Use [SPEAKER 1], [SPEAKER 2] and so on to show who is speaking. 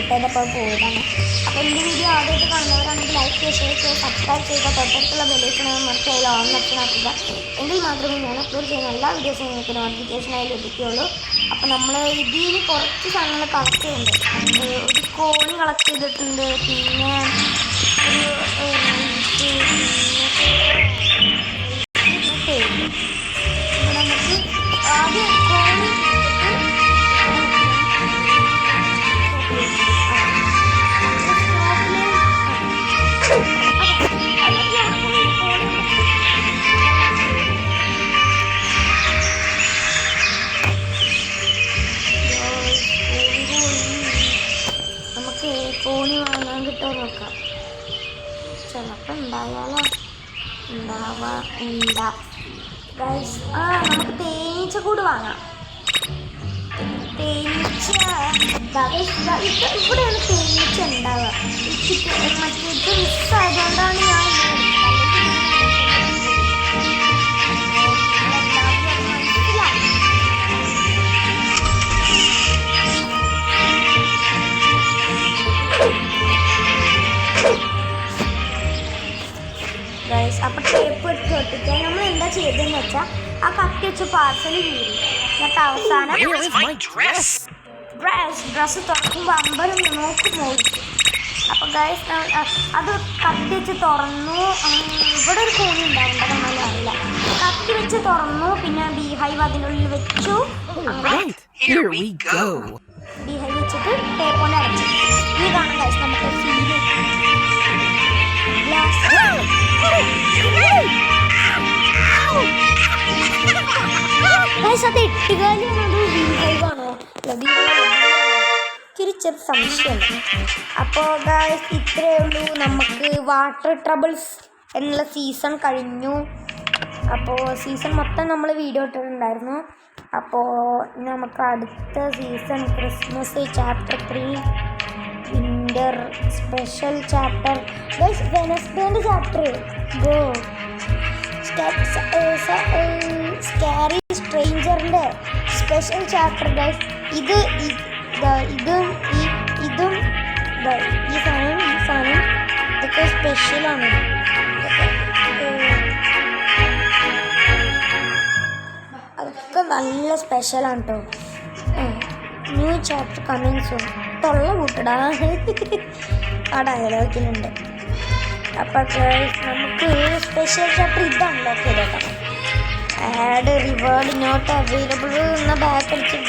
[SPEAKER 1] ഷൂട്ടേതപ്പോൾ പോയതാണ്. അപ്പോൾ എൻ്റെ വീഡിയോ ആദ്യമായിട്ട് കാണുന്നവരാണെങ്കിൽ ലൈക്ക് ചെയ്യുക, ഷെയർ ചെയ്യുക, സബ്സ്ക്രൈബ് ചെയ്യുക, തൊട്ടടുത്തുള്ള ബെല്ലൈക്കൺ മറിച്ച് അതിൽ ഓൺ ഓപ്ഷൻ ആക്കുക. എങ്കിൽ മാത്രമേ ഞാൻ അപ്ലോഡ് ചെയ്യുന്ന എല്ലാ വീഡിയോസും നിങ്ങൾക്ക് നോട്ടിഫിക്കേഷനായി ലഭിക്കുകയുള്ളൂ. അപ്പോൾ നമ്മൾ ഇതിൽ കുറച്ച് സാധനങ്ങൾ കളക്ട് ചെയ്യുന്നുണ്ട്. ഒരു കോണി കളക്ട് ചെയ്തിട്ടുണ്ട്, പിന്നെ നമുക്ക് ആദ്യം കോണി കോണി വാങ്ങാൻ കിട്ടുമോ നോക്കാം. ചിലപ്പോൾ ഉണ്ടായാലോ ഗൈസ്. നമുക്ക് തേനീച്ച കൂട് വാങ്ങാം. തേനീച്ച ഇവിടെയാണ് തേനീച്ച ഉണ്ടാവുക. മറ്റേത് മിസ്സായതുകൊണ്ടാണ് ഞാൻ ഗൈസ്. അപ്പോൾ ടേപ്പ് എടുത്ത് ഒട്ടിക്കാൻ നമ്മൾ എന്താ ചെയ്തതെന്ന് വെച്ചാൽ ആ കത്തി വെച്ച് പാർസൽ കീറി. എന്നിട്ട് അവസാനം ഡ്രസ്സ് തുറക്കുമ്പോൾ അമ്പലം നോക്കി മോടിച്ചു. അപ്പോൾ ഗൈസ് അത് കത്തി വെച്ച് തുറന്നു. ഇവിടെ ഒരു കോണി ഉണ്ടാവുന്നുണ്ട്, നമ്മൾ അറിയില്ല. കത്തി വെച്ച് തുറന്നു, പിന്നെ ബീഹൈവ് അതിനുള്ളിൽ വെച്ചു. ബീഹൈവ് വെച്ചിട്ട് ടേപ്പ് കൊണ്ട് അടച്ചു. ഈ കാണാം ഗൈസ് നമുക്ക് ഫീല് അത് എട്ടുകാലിയാണോ ബീഹൈവാണോ തിരിച്ചൊരു സംശയമുണ്ട്. അപ്പോൾ ഗൈസ് ഇത്രയേ ഉള്ളൂ. നമുക്ക് വാട്ടർ ട്രബിൾസ് എന്നുള്ള സീസൺ കഴിഞ്ഞു. അപ്പോൾ സീസൺ മൊത്തം നമ്മൾ വീഡിയോ ഇട്ടിട്ടുണ്ടായിരുന്നു. അപ്പോൾ നമുക്ക് അടുത്ത season Christmas chapter 3, winter special chapter, guys വെനസ്ഡേൻ്റെ ചാപ്റ്റർ ഗോ, സ്കാരി സ്ട്രേഞ്ചറിൻ്റെ സ്പെഷ്യൽ ചാപ്റ്റർ ഗൈസ്. ഇതും ഈ സാധനം ഇതൊക്കെ സ്പെഷ്യലാണ്. അതൊക്കെ നല്ല സ്പെഷ്യലാണ് കേട്ടോ. New chapter coming soon. തൊള്ള കൂട്ടടാ ആ ഡയലോഗിലുണ്ട്. അപ്പോൾ നമുക്ക് സ്പെഷ്യൽ ചാപ്റ്റർ ഇത് അൺലോക്ക് ചെയ്തേക്കാം. ആഡ് റിവാർഡ് നോട്ട് അവൈലബിൾ എന്ന ബാക്ക് അടിച്ച്